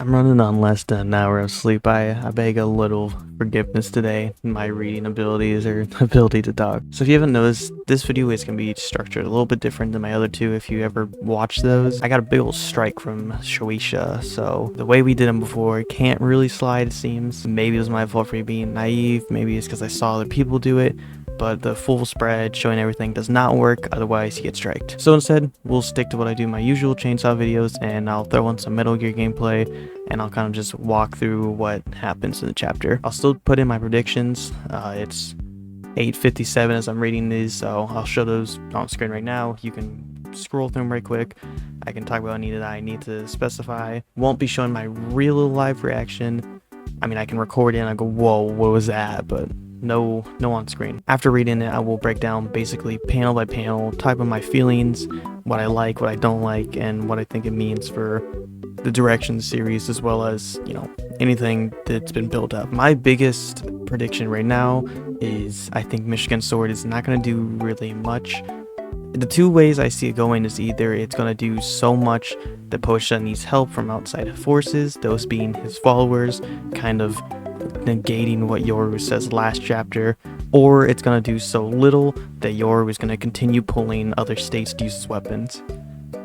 I'm running on less than an hour of sleep. I beg a little forgiveness today in my reading abilities or ability to talk. So if you haven't noticed, this video is going to be structured a little bit different than my other two. If you ever watched those, I got a big old strike from Shueisha, so the way we did them before can't really slide, it seems. Maybe it was my fault for being naive, maybe it's because I saw other people do it, but the full spread showing everything does not work, otherwise you get striked. So instead, we'll stick to what I do in my usual chainsaw videos, and I'll throw in some Metal Gear gameplay, and I'll kind of just walk through what happens in the chapter. I'll still put in my predictions. It's 8:57 as I'm reading these, so I'll show those on screen right now. You can scroll through them right quick. I can talk about any that I need to specify. Won't be showing my real live reaction. I mean, I can record it and I go, whoa, what was that? But no on screen. After reading it, I will break down basically panel by panel, talk about my feelings, what I like, what I don't like, and what I think it means for the direction of the series, as well as, you know, anything that's been built up. My biggest prediction right now is I think Michigan Sword is not going to do really much. The two ways I see it going is either it's going to do so much that Posha needs help from outside forces, those being his followers, kind of negating what Yoru says last chapter, or it's going to do so little that Yoru is going to continue pulling other states to use as weapons.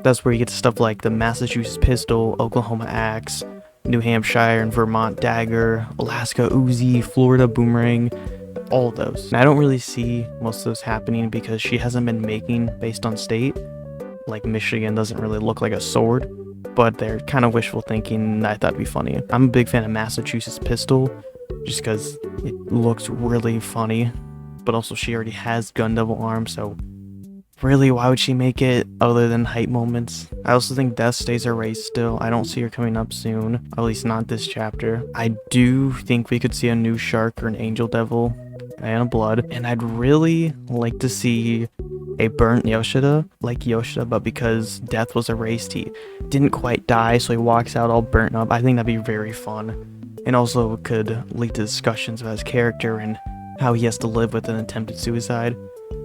That's where you get to stuff like the Massachusetts pistol, Oklahoma axe, New Hampshire and Vermont dagger, Alaska Uzi, Florida boomerang, all of those. And I don't really see most of those happening because she hasn't been making based on state. Like Michigan doesn't really look like a sword, but they're kind of wishful thinking, and I thought it'd be funny. I'm a big fan of Massachusetts pistol just because it looks really funny, but also she already has gun double arm, so really, why would she make it other than hype moments? I also think Death stays her race still. I don't see her coming up soon, at least not this chapter. I do think we could see a new shark or an angel devil and a blood, and I'd really like to see a burnt Yoshida, like Yoshida, but because Death was erased, he didn't quite die, so he walks out all burnt up. I think that'd be very fun, and also could lead to discussions about his character and how he has to live with an attempted suicide.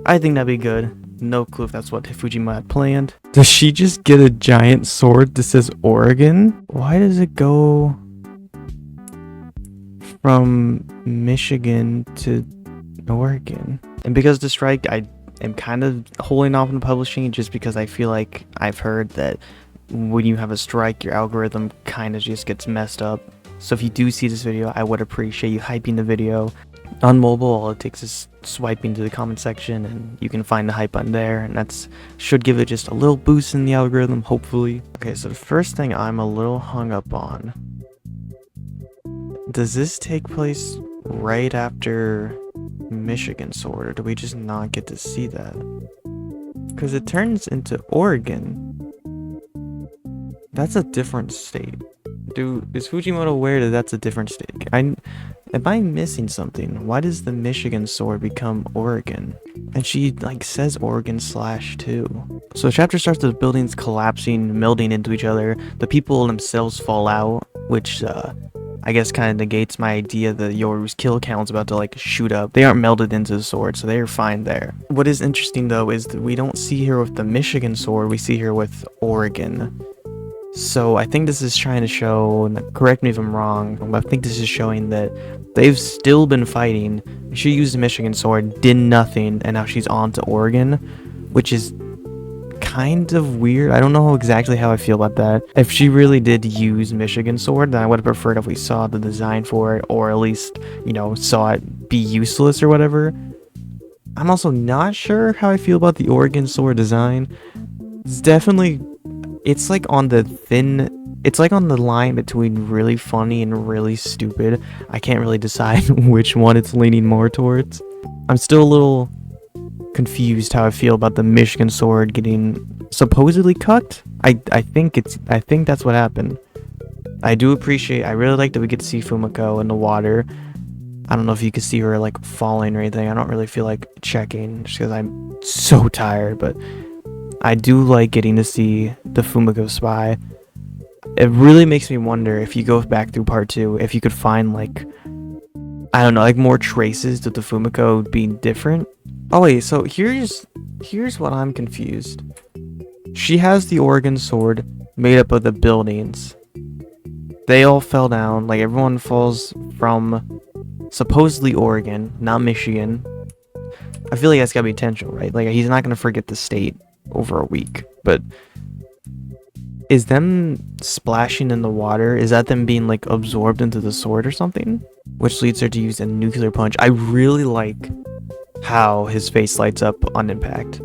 I think that'd be good. No clue if that's what Fujima had planned. Does she just get a giant sword that says Oregon? Why does it go from Michigan to Oregon? And because the strike, I am kind of holding off on publishing just because I feel like I've heard that when you have a strike, your algorithm kind of just gets messed up. So if you do see this video, I would appreciate you hyping the video. On mobile, all it takes is swiping to the comment section and you can find the hype button there, and that's should give it just a little boost in the algorithm, hopefully. Okay, so the first thing I'm a little hung up on, does this take place right after Michigan Sword, or do we just not get to see that? Because it turns into Oregon. That's a different state. Is Fujimoto aware that that's a different state? Am I missing something? Why does the Michigan Sword become Oregon? And she like says Oregon /2. So the chapter starts with the buildings collapsing, melding into each other. The people themselves fall out, which I guess kind of negates my idea that Yoru's kill count's about to like shoot up. They aren't melded into the sword, so they're fine there. What is interesting though is that we don't see her with the Michigan Sword, we see her with Oregon. So I think this is trying to show, and correct me if I'm wrong, but I think this is showing that they've still been fighting. She used the Michigan Sword, did nothing, and now she's on to Oregon, which is kind of weird. I don't know exactly how I feel about that. If she really did use Michigan Sword, then I would have preferred if we saw the design for it, or at least, you know, saw it be useless or whatever. I'm also not sure how I feel about the Oregon Sword design. It's like on the line between really funny and really stupid. I can't really decide which one it's leaning more towards. I'm still a little confused how I feel about the Michigan Sword getting supposedly cut. I think that's what happened. I really like that we get to see Fumiko in the water. I don't know if you can see her like falling or anything. I don't really feel like checking just because I'm so tired, but I do like getting to see the Fumiko spy. It really makes me wonder if you go back through part 2, if you could find like, I don't know, like more traces of the Fumiko being different. Oh wait, so here's what I'm confused. She has the Oregon Sword made up of the buildings. They all fell down. Like, everyone falls from supposedly Oregon, not Michigan. I feel like that's gotta be intentional, right? Like, he's not gonna forget the state over a week. But is them splashing in the water, is that them being, like, absorbed into the sword or something? Which leads her to use a nuclear punch. I really like how his face lights up on impact.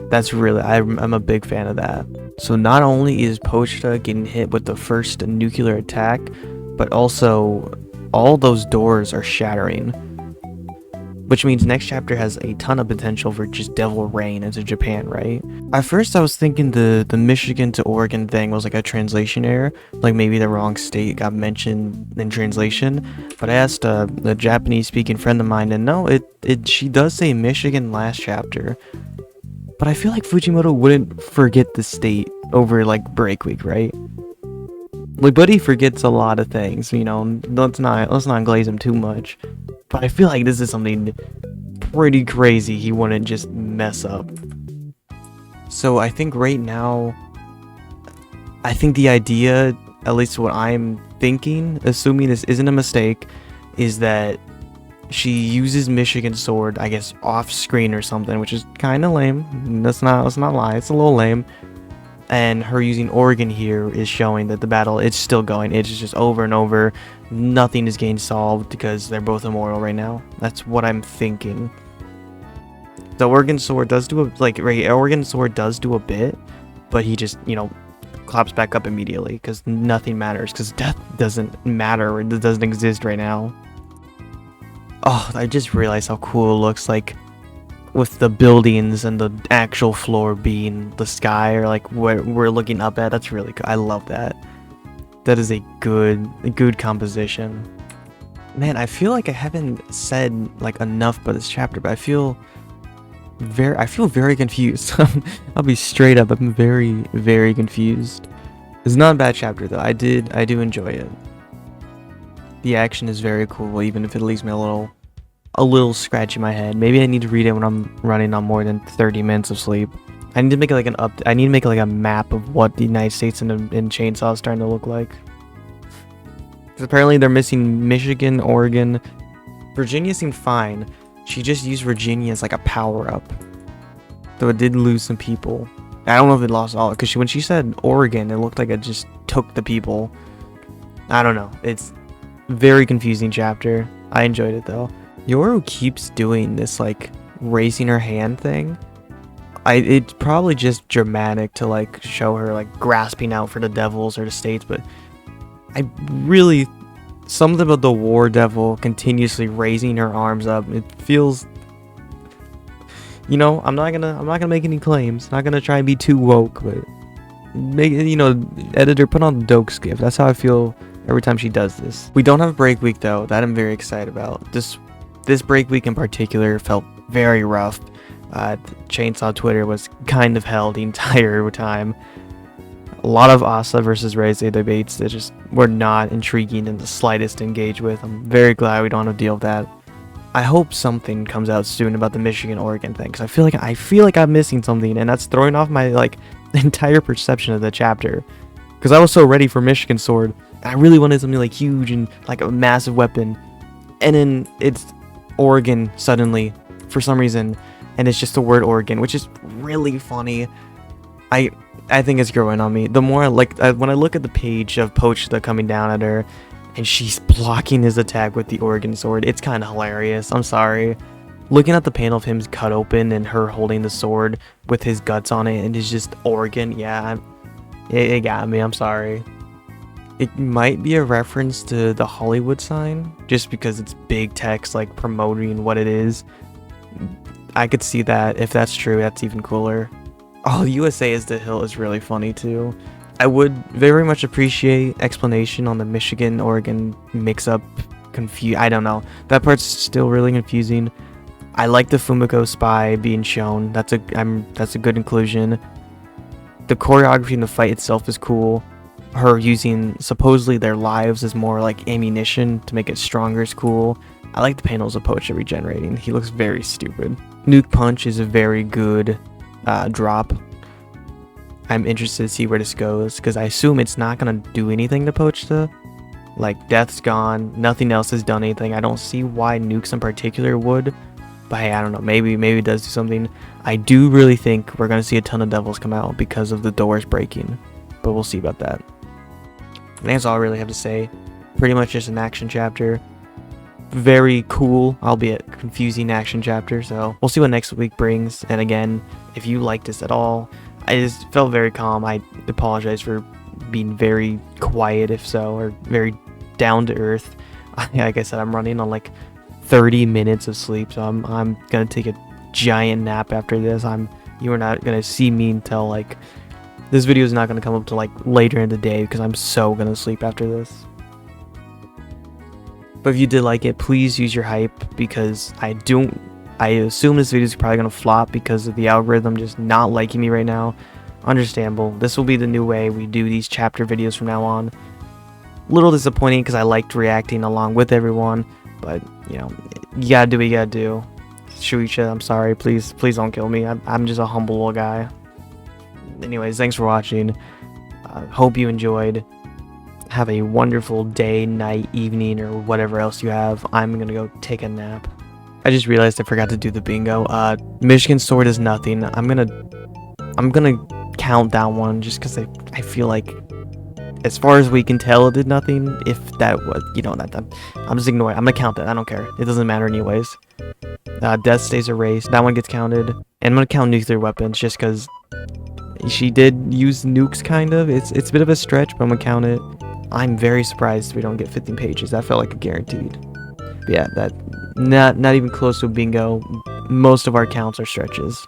That's really, I'm a big fan of that. So not only is Pochita getting hit with the first nuclear attack, but also all those doors are shattering. Which means next chapter has a ton of potential for just devil rain into Japan, right? At first I was thinking the Michigan to Oregon thing was like a translation error. Like maybe the wrong state got mentioned in translation. But I asked a Japanese speaking friend of mine, and no, she does say Michigan last chapter. But I feel like Fujimoto wouldn't forget the state over like break week, right? Like, but he forgets a lot of things, you know. Let's not glaze him too much. But I feel like this is something pretty crazy he wouldn't just mess up. So I think right now, I think the idea, at least what I'm thinking, assuming this isn't a mistake, is that she uses Michigan's sword, I guess, off screen or something, which is kind of lame. Let's not lie, it's a little lame. And her using Oregon here is showing that the battle is still going. It's just over and over. Nothing is getting solved because they're both immortal right now. That's what I'm thinking. The Oregon sword does do Oregon sword does do a bit, but he just, you know, claps back up immediately because nothing matters, because death doesn't matter. It doesn't exist right now. Oh, I just realized how cool it looks, like with the buildings and the actual floor being the sky, or like where we're looking up at. That's really good. I love that. That is a good composition. Man, I feel like I haven't said like enough about this chapter, but I feel very confused. I'll be straight up. I'm very confused. It's not a bad chapter though. I do enjoy it. The action is very cool, even if it leaves me a little scratch in my head. Maybe I need to read it when I'm running on more than 30 minutes of sleep. I need to make like I need to make like a map of what the United States in Chainsaw is starting to look like. Because apparently they're missing Michigan, Oregon. Virginia seemed fine. She just used Virginia as like a power-up. Though it did lose some people. I don't know if it lost all, because when she said Oregon, it looked like it just took the people. I don't know. It's very confusing chapter. I enjoyed it though. Yoru keeps doing this like raising her hand thing. It's probably just dramatic to like show her like grasping out for the devils or the states, but I really, something about the war devil continuously raising her arms up, it feels, you know, I'm not gonna make any claims, not gonna try and be too woke, but make, you know, editor, put on the Dokes gift. That's how I feel every time she does this. We don't have a break week though. That I'm very excited about. This break week in particular felt very rough. Chainsaw Twitter was kind of hell the entire time. A lot of Asa versus Reze debates that just were not intriguing in the slightest to engage with. I'm very glad we don't have to deal with that. I hope something comes out soon about the Michigan-Oregon thing, because I feel like I'm missing something, and that's throwing off my like entire perception of the chapter. Because I was so ready for Michigan Sword. I really wanted something like huge and like a massive weapon, and then it's Oregon suddenly for some reason, and it's just the word Oregon, which is really funny. I think it's growing on me. The more when I look at the page of Pochita coming down at her, and she's blocking his attack with the Oregon sword, it's kind of hilarious. I'm sorry. Looking at the panel of him cut open and her holding the sword with his guts on it, and it's just Oregon. Yeah, it got me. I'm sorry. It might be a reference to the Hollywood sign, just because it's big text, like promoting what it is. I could see that. If that's true, that's even cooler. Oh, USA is the hill is really funny too. I would very much appreciate explanation on the Michigan-Oregon mix-up. I don't know. That part's still really confusing. I like the Fumiko spy being shown. That's a good inclusion. The choreography in the fight itself is cool. Her using supposedly their lives as more like ammunition to make it stronger is cool. I like the panels of Pocha regenerating. He looks very stupid. Nuke Punch is a very good drop. I'm interested to see where this goes, because I assume it's not going to do anything to Pochita. Like, death's gone, nothing else has done anything. I don't see why nukes in particular would, but hey, I don't know, maybe it does do something. I do really think we're gonna see a ton of devils come out because of the doors breaking, but we'll see about that. I think that's all I really have to say. Pretty much just an action chapter. Very cool, albeit confusing action chapter, so we'll see what next week brings. And again, if you liked this at all, I just felt very calm. I apologize for being very quiet, if so, or very down to earth. Like I said, I'm running on like 30 minutes of sleep, so I'm gonna take a giant nap after this. You are not gonna see me until like, this video is not gonna come up till like later in the day because I'm so gonna sleep after this. But if you did like it, please use your hype, because I assume this video is probably gonna flop because of the algorithm just not liking me right now. Understandable. This will be the new way we do these chapter videos from now on. Little disappointing because I liked reacting along with everyone, but you know, you gotta do what you gotta do. Shuichi, I'm sorry, please don't kill me. I'm just a humble little guy. Anyways, thanks for watching. Hope you enjoyed. Have a wonderful day, night, evening, or whatever else you have. I'm gonna go take a nap. I just realized I forgot to do the bingo. Michigan sword is nothing. I'm gonna count that one just because I feel like, as far as we can tell, it did nothing. If that was, you know, I'm just ignoring it. I'm gonna count that. I don't care. It doesn't matter anyways. Death stays erased. That one gets counted. And I'm gonna count nuclear weapons just because she did use nukes, kind of. It's a bit of a stretch, but I'm gonna count it. I'm very surprised we don't get 15 pages. That felt like a guaranteed. But yeah, that not even close to a bingo. Most of our counts are stretches.